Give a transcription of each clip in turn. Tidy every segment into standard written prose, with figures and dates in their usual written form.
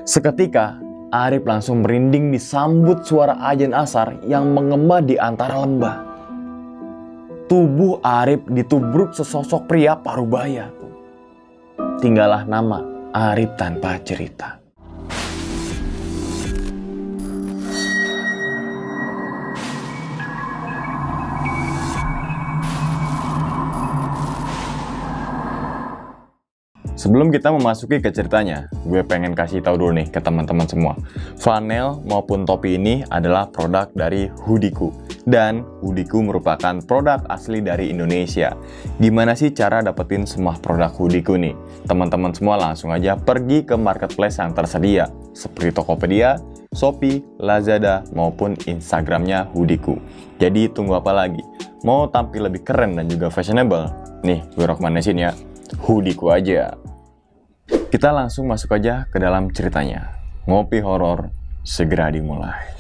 Seketika, Arif langsung merinding disambut suara azan asar yang mengema di antara lembah. Tubuh Arif ditubruk sesosok pria parubaya. Tinggallah nama Arif tanpa cerita. Sebelum kita memasuki ke ceritanya, gue pengen kasih tahu dulu nih ke teman-teman semua. Flanel maupun topi ini adalah produk dari Hoodieku. Dan Hoodieku merupakan produk asli dari Indonesia. Gimana sih cara dapetin semua produk Hoodieku nih? Teman-teman semua langsung aja pergi ke marketplace yang tersedia, seperti Tokopedia, Shopee, Lazada, maupun Instagramnya Hoodieku. Jadi tunggu apa lagi? Mau tampil lebih keren dan juga fashionable? Nih, gue rekomendasiin ya, Hoodieku aja. Kita langsung masuk aja ke dalam ceritanya. Ngopi horor segera dimulai.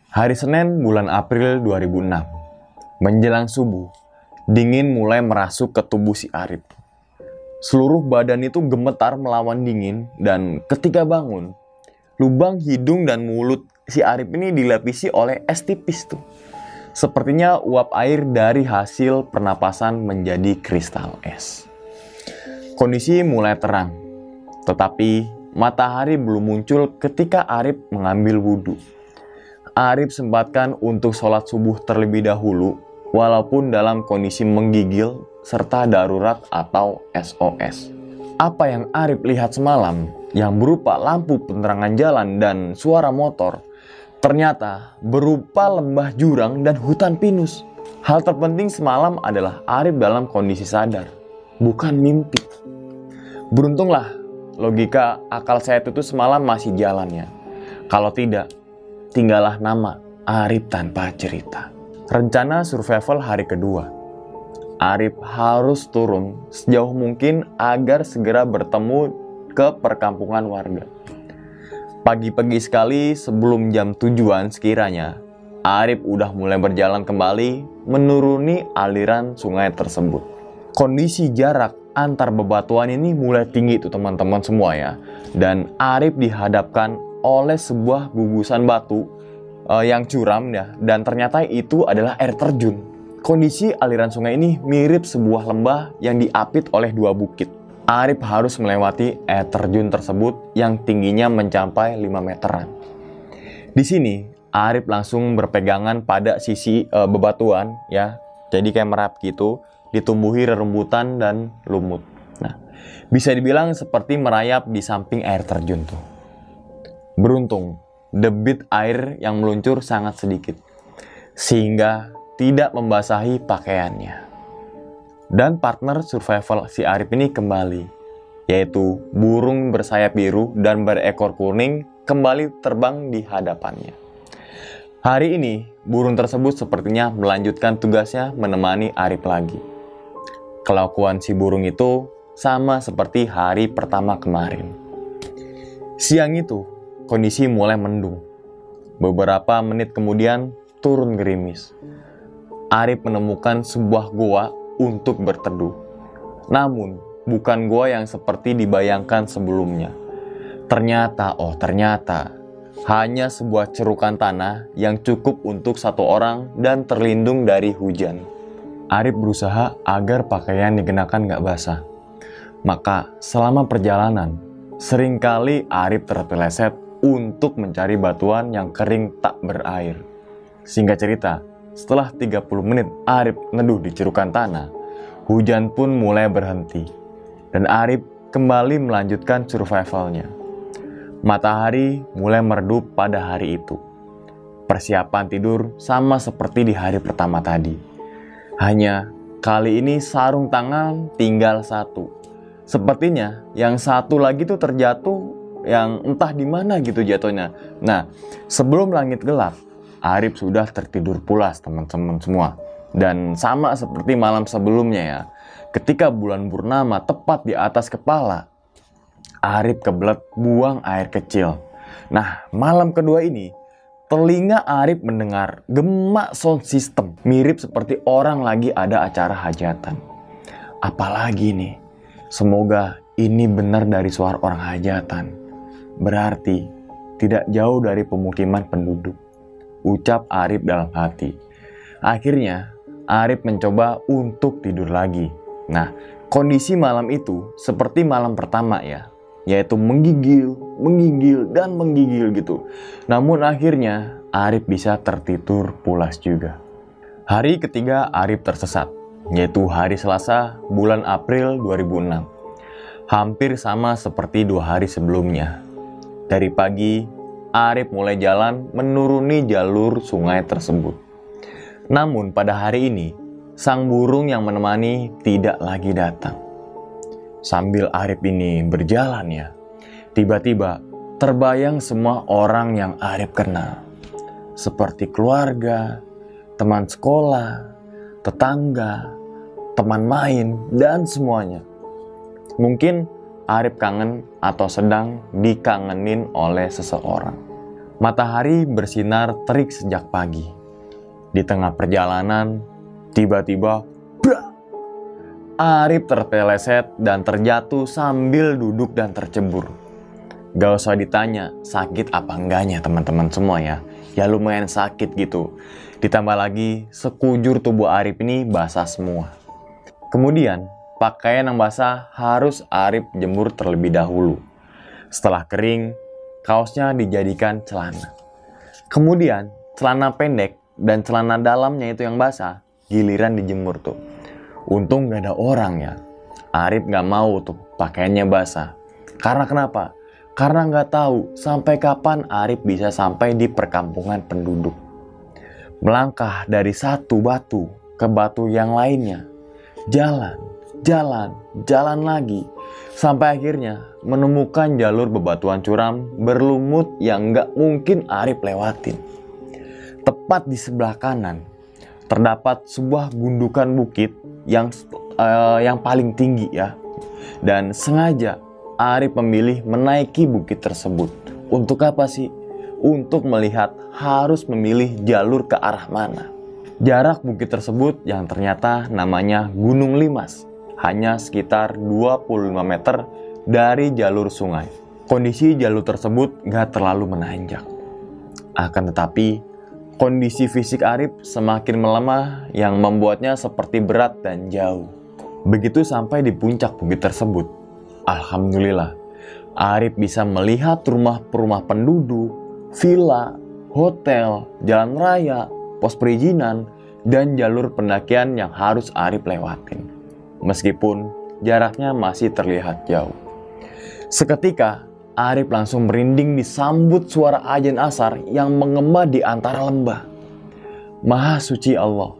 Hari Senin bulan April 2006. Menjelang subuh, dingin mulai merasuk ke tubuh si Arif. Seluruh badan itu gemetar melawan dingin dan ketika bangun, lubang hidung dan mulut si Arif ini dilapisi oleh es tipis tuh. Sepertinya uap air dari hasil pernapasan menjadi kristal es. Kondisi mulai terang, tetapi matahari belum muncul ketika Arif mengambil wudhu. Arif sempatkan untuk sholat subuh terlebih dahulu, walaupun dalam kondisi menggigil serta darurat atau SOS. Apa yang Arif lihat semalam, yang berupa lampu penerangan jalan dan suara motor, ternyata berupa lembah jurang dan hutan pinus. Hal terpenting semalam adalah Arif dalam kondisi sadar, bukan mimpi. Beruntunglah, logika akal saya itu semalam masih jalannya. Kalau tidak, tinggallah nama Arif tanpa cerita. Rencana survival hari kedua. Arif harus turun sejauh mungkin agar segera bertemu ke perkampungan warga. Pagi-pagi sekali sebelum jam tujuan sekiranya, Arif udah mulai berjalan kembali menuruni aliran sungai tersebut. Kondisi jarak antar bebatuan ini mulai tinggi tuh teman-teman semua ya. Dan Arif dihadapkan oleh sebuah gugusan batu yang curam ya, dan ternyata itu adalah air terjun. Kondisi aliran sungai ini mirip sebuah lembah yang diapit oleh dua bukit. Arif harus melewati air terjun tersebut yang tingginya mencapai 5 meteran. Di sini Arif langsung berpegangan pada sisi bebatuan ya, jadi kayak merap gitu, ditumbuhi rerumputan dan lumut. Nah, bisa dibilang seperti merayap di samping air terjun tuh. Beruntung, debit air yang meluncur sangat sedikit, sehingga tidak membasahi pakaiannya. Dan partner survival si Arif ini kembali, yaitu burung bersayap biru dan berekor kuning kembali terbang di hadapannya. Hari ini, burung tersebut sepertinya melanjutkan tugasnya menemani Arif lagi. Kelakuan si burung itu sama seperti hari pertama kemarin. Siang itu, kondisi mulai mendung. Beberapa menit kemudian turun gerimis. Arif menemukan sebuah goa untuk berteduh. Namun, bukan goa yang seperti dibayangkan sebelumnya. Ternyata, hanya sebuah cerukan tanah yang cukup untuk satu orang dan terlindung dari hujan. Arif berusaha agar pakaian dikenakan gak basah. Maka, selama perjalanan, seringkali Arif terpeleset untuk mencari batuan yang kering tak berair. Singkat cerita, setelah 30 menit Arif neduh di cerukan tanah, hujan pun mulai berhenti. Dan Arif kembali melanjutkan survivalnya. Matahari mulai meredup pada hari itu. Persiapan tidur sama seperti di hari pertama tadi. Hanya kali ini sarung tangan tinggal satu. Sepertinya yang satu lagi tuh terjatuh yang entah di mana gitu jatuhnya. Nah, sebelum langit gelap, Arif sudah tertidur pulas teman-teman semua. Dan sama seperti malam sebelumnya ya, ketika bulan purnama tepat di atas kepala, Arif kebelet buang air kecil. Nah, malam kedua ini, telinga Arif mendengar gemak sound system, mirip seperti orang lagi ada acara hajatan. Apalagi nih, semoga ini benar dari suara orang hajatan. Berarti tidak jauh dari pemukiman penduduk, ucap Arif dalam hati. Akhirnya, Arif mencoba untuk tidur lagi. Nah, kondisi malam itu seperti malam pertama ya, yaitu menggigil, dan menggigil gitu. Namun akhirnya Arif bisa tertidur pulas juga. Hari ketiga Arif tersesat, yaitu hari Selasa bulan April 2006. Hampir sama seperti 2 hari sebelumnya. Dari pagi, Arif mulai jalan menuruni jalur sungai tersebut. Namun pada hari ini, sang burung yang menemani tidak lagi datang. Sambil Arif ini berjalan ya, tiba-tiba terbayang semua orang yang Arif kenal. Seperti keluarga, teman sekolah, tetangga, teman main, dan semuanya. Mungkin Arif kangen atau sedang dikangenin oleh seseorang. Matahari bersinar terik sejak pagi. Di tengah perjalanan, tiba-tiba Arif terpeleset dan terjatuh sambil duduk dan tercebur. Gak usah ditanya sakit apa enggaknya teman-teman semua ya. Ya lumayan sakit gitu. Ditambah lagi sekujur tubuh Arif ini basah semua. Kemudian pakaian yang basah harus Arif jemur terlebih dahulu. Setelah kering, kaosnya dijadikan celana. Kemudian celana pendek dan celana dalamnya itu yang basah, giliran dijemur tuh. Untung gak ada orang ya. Arif gak mau tuh pakaiannya basah. Karena kenapa? Karena gak tahu sampai kapan Arif bisa sampai di perkampungan penduduk. Melangkah dari satu batu ke batu yang lainnya. Jalan lagi. Sampai akhirnya menemukan jalur bebatuan curam berlumut yang gak mungkin Arif lewatin. Tepat di sebelah kanan terdapat sebuah gundukan bukit yang paling tinggi ya. Dan sengaja Arif memilih menaiki bukit tersebut. Untuk apa sih? Untuk melihat harus memilih jalur ke arah mana. Jarak bukit tersebut yang ternyata namanya Gunung Limas hanya sekitar 25 meter dari jalur sungai. Kondisi jalur tersebut gak terlalu menanjak. Akan tetapi kondisi fisik Arif semakin melemah yang membuatnya seperti berat dan jauh. Begitu sampai di puncak bukit tersebut, alhamdulillah, Arif bisa melihat rumah-rumah penduduk, villa, hotel, jalan raya, pos perizinan, dan jalur pendakian yang harus Arif lewatin. Meskipun jaraknya masih terlihat jauh. Seketika, Arif langsung merinding disambut suara azan asar yang menggema di antara lembah. Maha suci Allah,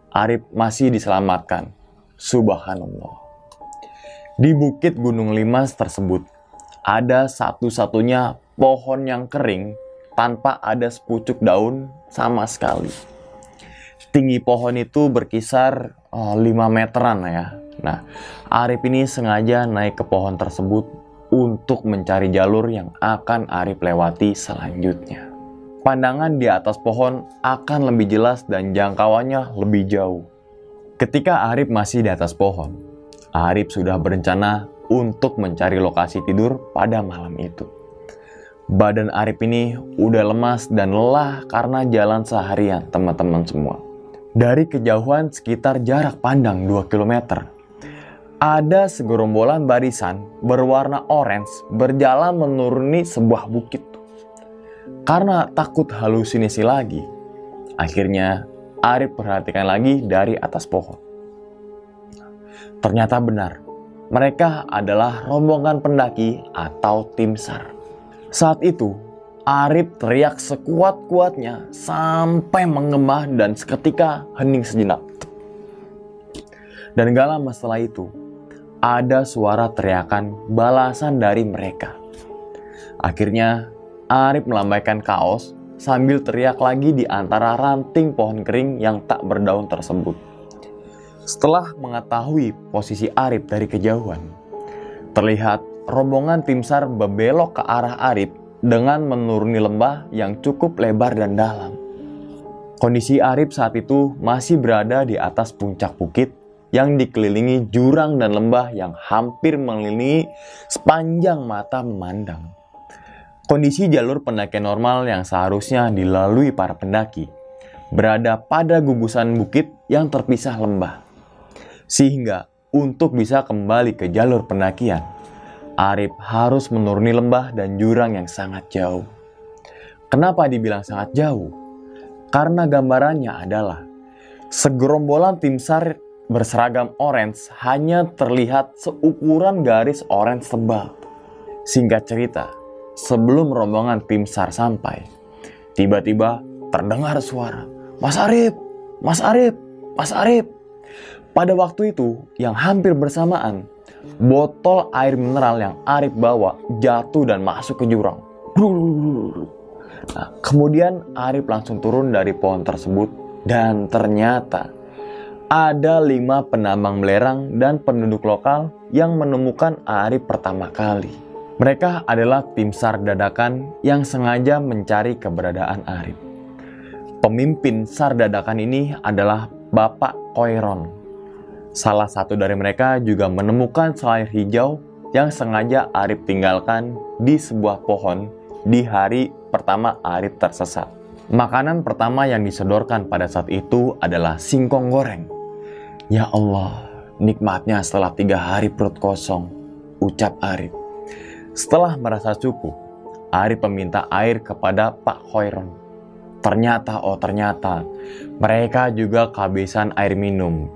Arif masih diselamatkan. Subhanallah. Di bukit Gunung Limas tersebut, ada satu-satunya pohon yang kering tanpa ada sepucuk daun sama sekali. Tinggi pohon itu berkisar 5 meteran ya. Nah, Arif ini sengaja naik ke pohon tersebut untuk mencari jalur yang akan Arif lewati selanjutnya. Pandangan di atas pohon akan lebih jelas dan jangkauannya lebih jauh. Ketika Arif masih di atas pohon, Arif sudah berencana untuk mencari lokasi tidur pada malam itu. Badan Arif ini udah lemas dan lelah karena jalan seharian teman-teman semua. Dari kejauhan sekitar jarak pandang 2 km, ada segerombolan barisan berwarna orange berjalan menuruni sebuah bukit. Karena takut halusinasi lagi, akhirnya Arif perhatikan lagi dari atas pohon. Ternyata benar, mereka adalah rombongan pendaki atau tim SAR. Saat itu, Arif teriak sekuat-kuatnya sampai menggema dan seketika hening sejenak. Dan gak lama setelah itu, ada suara teriakan balasan dari mereka. Akhirnya, Arif melambaikan kaos sambil teriak lagi di antara ranting pohon kering yang tak berdaun tersebut. Setelah mengetahui posisi Arif dari kejauhan, terlihat rombongan tim SAR berbelok ke arah Arif dengan menuruni lembah yang cukup lebar dan dalam. Kondisi Arif saat itu masih berada di atas puncak bukit yang dikelilingi jurang dan lembah yang hampir mengelilingi sepanjang mata memandang. Kondisi jalur pendakian normal yang seharusnya dilalui para pendaki berada pada gugusan bukit yang terpisah lembah. Sehingga untuk bisa kembali ke jalur pendakian, Arif harus menuruni lembah dan jurang yang sangat jauh. Kenapa dibilang sangat jauh? Karena gambarannya adalah segerombolan tim SAR berseragam orange hanya terlihat seukuran garis orange tebal. Singkat cerita, sebelum rombongan tim SAR sampai, tiba-tiba terdengar suara, "Mas Arif, Mas Arif, Mas Arif." Pada waktu itu, yang hampir bersamaan, botol air mineral yang Arif bawa jatuh dan masuk ke jurang. Nah, kemudian Arif langsung turun dari pohon tersebut dan ternyata ada 5 penambang belerang dan penduduk lokal yang menemukan Arif pertama kali. Mereka adalah tim SAR dadakan yang sengaja mencari keberadaan Arif. Pemimpin SAR dadakan ini adalah Bapak Koiron. Salah satu dari mereka juga menemukan selayar hijau yang sengaja Arif tinggalkan di sebuah pohon di hari pertama Arif tersesat. Makanan pertama yang disodorkan pada saat itu adalah singkong goreng. "Ya Allah, nikmatnya setelah 3 hari perut kosong," ucap Arif. Setelah merasa cukup, Arif meminta air kepada Pak Koiron. Ternyata mereka juga kehabisan air minum.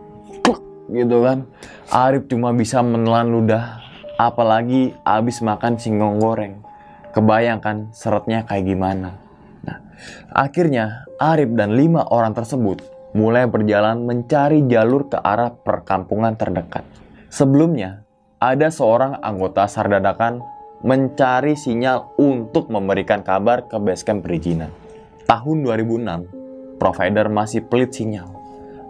Gitu kan, Arif cuma bisa menelan ludah, apalagi habis makan singkong goreng. Kebayangkan seretnya kayak gimana. Nah, akhirnya Arif dan 5 orang tersebut mulai berjalan mencari jalur ke arah perkampungan terdekat. Sebelumnya, ada seorang anggota SAR dadakan mencari sinyal untuk memberikan kabar ke basecamp perizinan. Tahun 2006, provider masih pelit sinyal.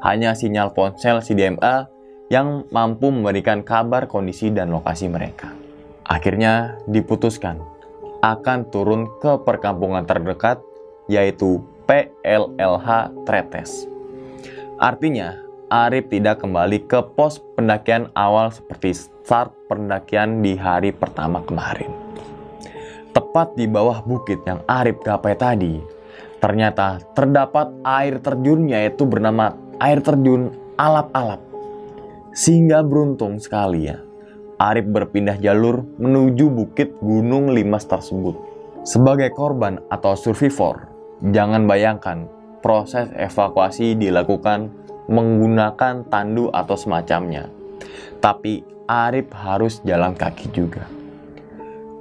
Hanya sinyal ponsel CDMA yang mampu memberikan kabar kondisi dan lokasi mereka. Akhirnya diputuskan akan turun ke perkampungan terdekat, yaitu PLLH Tretes. Artinya, Arif tidak kembali ke pos pendakian awal seperti start pendakian di hari pertama kemarin. Tepat di bawah bukit yang Arif gapai tadi, ternyata terdapat air terjun, yaitu bernama air terjun Alap-Alap. Sehingga beruntung sekali ya, Arif berpindah jalur menuju bukit Gunung Limas tersebut. Sebagai korban atau survivor, jangan bayangkan proses evakuasi dilakukan menggunakan tandu atau semacamnya. Tapi Arif harus jalan kaki juga.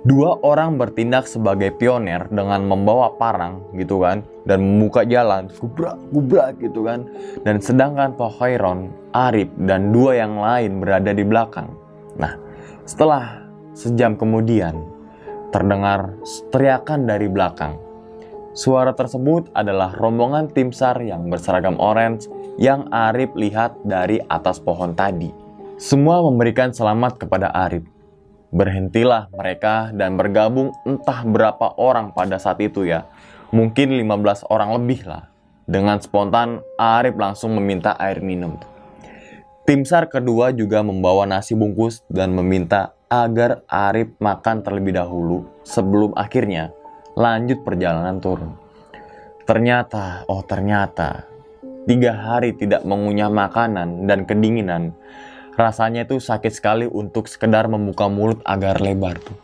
2 orang bertindak sebagai pioner dengan membawa parang gitu kan, dan membuka jalan gubrak gitu kan. Dan sedangkan Pak Koiron, Arif dan 2 yang lain berada di belakang. Nah, setelah sejam kemudian terdengar teriakan dari belakang. Suara tersebut adalah rombongan tim SAR yang berseragam orange yang Arif lihat dari atas pohon tadi. Semua memberikan selamat kepada Arif. Berhentilah mereka dan bergabung entah berapa orang pada saat itu ya. Mungkin 15 orang lebih lah. Dengan spontan Arif langsung meminta air minum. Tim SAR kedua juga membawa nasi bungkus dan meminta agar Arif makan terlebih dahulu sebelum akhirnya lanjut perjalanan turun. Ternyata 3 hari tidak mengunyah makanan dan kedinginan, rasanya itu sakit sekali untuk sekedar membuka mulut agar lebar tuh.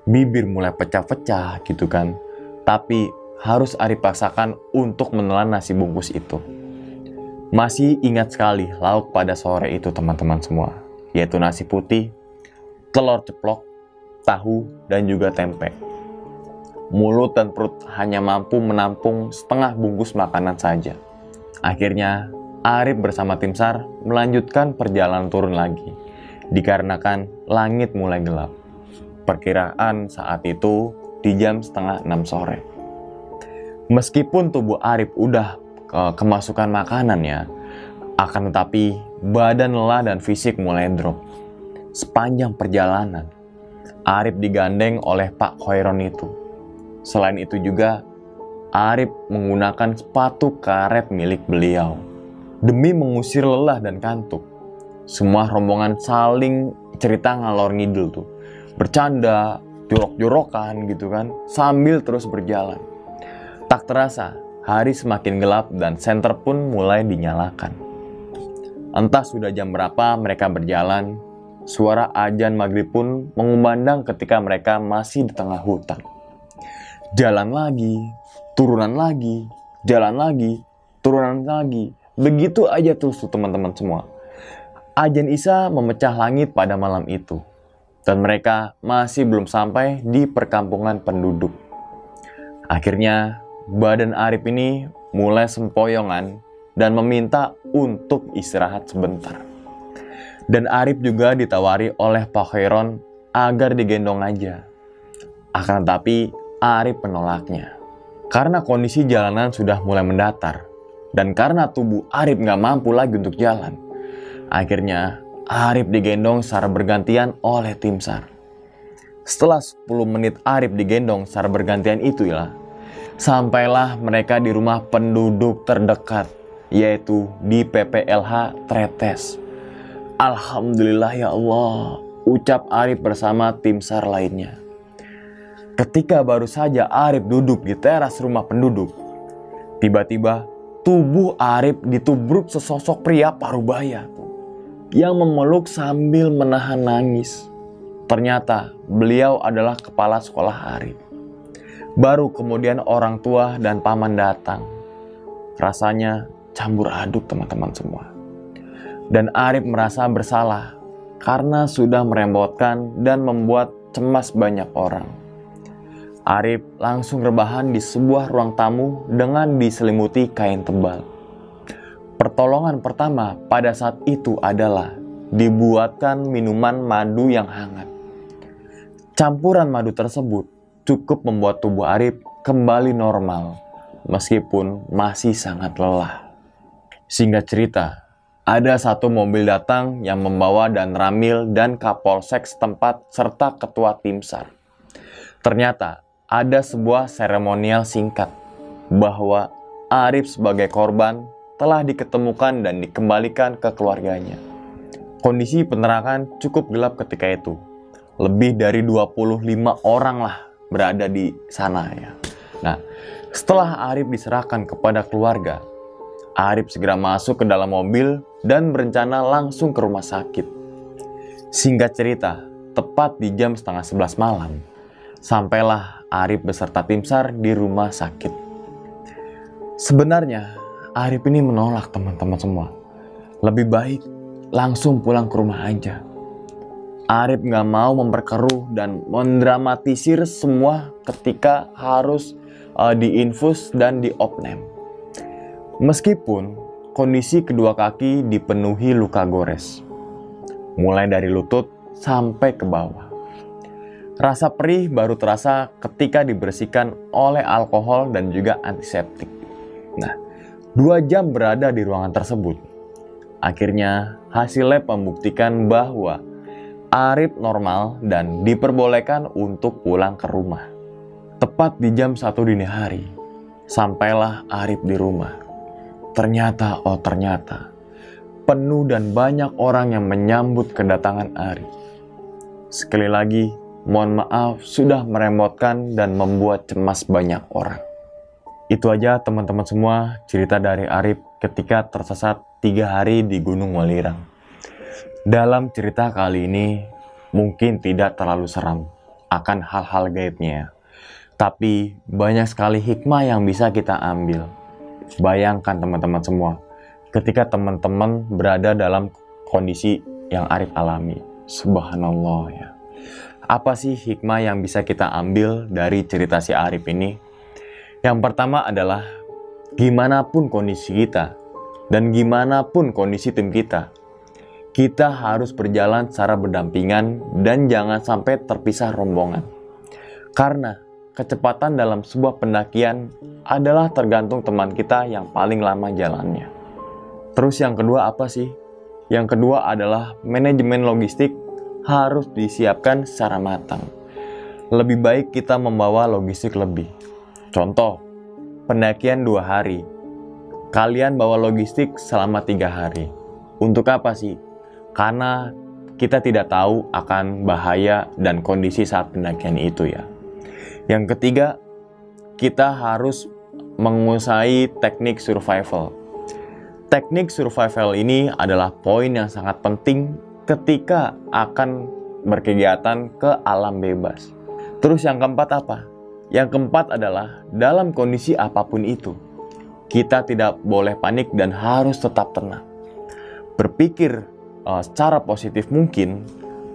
Bibir mulai pecah-pecah gitu kan. Tapi harus Arif paksakan untuk menelan nasi bungkus itu. Masih ingat sekali lauk pada sore itu teman-teman semua, yaitu nasi putih, telur ceplok, tahu, dan juga tempe. Mulut dan perut hanya mampu menampung setengah bungkus makanan saja. Akhirnya, Arif bersama tim SAR melanjutkan perjalanan turun lagi, dikarenakan langit mulai gelap. Perkiraan saat itu di jam 5:30 sore. Meskipun tubuh Arif udah kemasukan makanannya, akan tetapi badan lelah dan fisik mulai drop. Sepanjang perjalanan, Arif digandeng oleh Pak Khairon itu. Selain itu juga, Arif menggunakan sepatu karet milik beliau demi mengusir lelah dan kantuk. Semua rombongan saling cerita ngalor ngidul tuh, bercanda, jorok-jorokan gitu kan, sambil terus berjalan. Tak terasa, hari semakin gelap dan senter pun mulai dinyalakan. Entah sudah jam berapa mereka berjalan, suara adzan maghrib pun mengumandang ketika mereka masih di tengah hutan. Jalan lagi, turunan lagi, jalan lagi, turunan lagi. Begitu aja terus tuh teman-teman semua. Adzan Isya memecah langit pada malam itu. Dan mereka masih belum sampai di perkampungan penduduk. Akhirnya, badan Arif ini mulai sempoyongan dan meminta untuk istirahat sebentar. Dan Arif juga ditawari oleh Pak Khairon agar digendong aja. Akan tetapi, Arif menolaknya. Karena kondisi jalanan sudah mulai mendatar. Dan karena tubuh Arif gak mampu lagi untuk jalan. Akhirnya, Arif digendong secara bergantian oleh tim SAR. Setelah 10 menit Arif digendong secara bergantian itu ya, sampailah mereka di rumah penduduk terdekat, yaitu di PPLH Tretes. Alhamdulillah ya Allah, ucap Arif bersama tim SAR lainnya. Ketika baru saja Arif duduk di teras rumah penduduk, tiba-tiba tubuh Arif ditubruk sesosok pria parubaya yang memeluk sambil menahan nangis. Ternyata beliau adalah kepala sekolah Arif. Baru kemudian orang tua dan paman datang. Rasanya campur aduk teman-teman semua. Dan Arif merasa bersalah karena sudah merepotkan dan membuat cemas banyak orang. Arif langsung rebahan di sebuah ruang tamu dengan diselimuti kain tebal. Pertolongan pertama pada saat itu adalah dibuatkan minuman madu yang hangat. Campuran madu tersebut cukup membuat tubuh Arif kembali normal meskipun masih sangat lelah. Singkat cerita, ada satu mobil datang yang membawa Dan Ramil dan Kapolsek setempat serta ketua tim SAR. Ternyata ada sebuah seremonial singkat bahwa Arif sebagai korban telah diketemukan dan dikembalikan ke keluarganya. Kondisi penerangan cukup gelap ketika itu. Lebih dari 25 orang lah berada di sana ya. Nah, setelah Arif diserahkan kepada keluarga, Arif segera masuk ke dalam mobil dan berencana langsung ke rumah sakit. Singkat cerita, tepat di jam 10:30 malam, sampailah Arif beserta tim SAR di rumah sakit. Sebenarnya Arif ini menolak teman-teman semua. Lebih baik langsung pulang ke rumah aja. Arif gak mau memperkeruh dan mendramatisir semua ketika harus diinfus dan diopname. Meskipun kondisi kedua kaki dipenuhi luka gores, mulai dari lutut sampai ke bawah. Rasa perih baru terasa ketika dibersihkan oleh alkohol dan juga antiseptik. Nah, 2 jam berada di ruangan tersebut. Akhirnya hasil lab membuktikan bahwa Arif normal dan diperbolehkan untuk pulang ke rumah. Tepat di jam 1 dini hari, sampailah Arif di rumah. Ternyata, penuh dan banyak orang yang menyambut kedatangan Arif. Sekali lagi, mohon maaf sudah merepotkan dan membuat cemas banyak orang. Itu aja teman-teman semua cerita dari Arif ketika tersesat 3 hari di Gunung Welirang. Dalam cerita kali ini mungkin tidak terlalu seram akan hal-hal gaibnya. Tapi banyak sekali hikmah yang bisa kita ambil. Bayangkan teman-teman semua, ketika teman-teman berada dalam kondisi yang Arif alami. Subhanallah ya. Apa sih hikmah yang bisa kita ambil dari cerita si Arif ini? Yang pertama adalah, gimana pun kondisi kita, dan gimana pun kondisi tim kita harus berjalan secara berdampingan dan jangan sampai terpisah rombongan. Karena kecepatan dalam sebuah pendakian adalah tergantung teman kita yang paling lama jalannya. Terus yang kedua apa sih? Yang kedua adalah manajemen logistik harus disiapkan secara matang. Lebih baik kita membawa logistik lebih. Contoh, pendakian 2 hari. Kalian bawa logistik selama 3 hari. Untuk apa sih? Karena kita tidak tahu akan bahaya dan kondisi saat pendakian itu ya. Yang ketiga, kita harus menguasai teknik survival. Teknik survival ini adalah poin yang sangat penting ketika akan berkegiatan ke alam bebas. Terus yang keempat apa? Yang keempat adalah dalam kondisi apapun itu, kita tidak boleh panik dan harus tetap tenang. Berpikir secara positif mungkin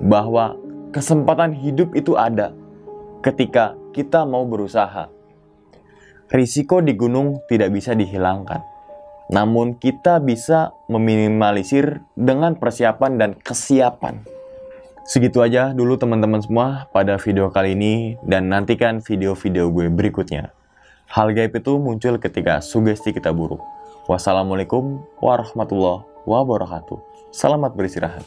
bahwa kesempatan hidup itu ada ketika kita mau berusaha. Risiko di gunung tidak bisa dihilangkan, namun kita bisa meminimalisir dengan persiapan dan kesiapan. Segitu aja dulu teman-teman semua pada video kali ini, dan nantikan video-video gue berikutnya. Hal gaib itu muncul ketika sugesti kita buruk. Wassalamualaikum warahmatullahi wabarakatuh. Selamat beristirahat.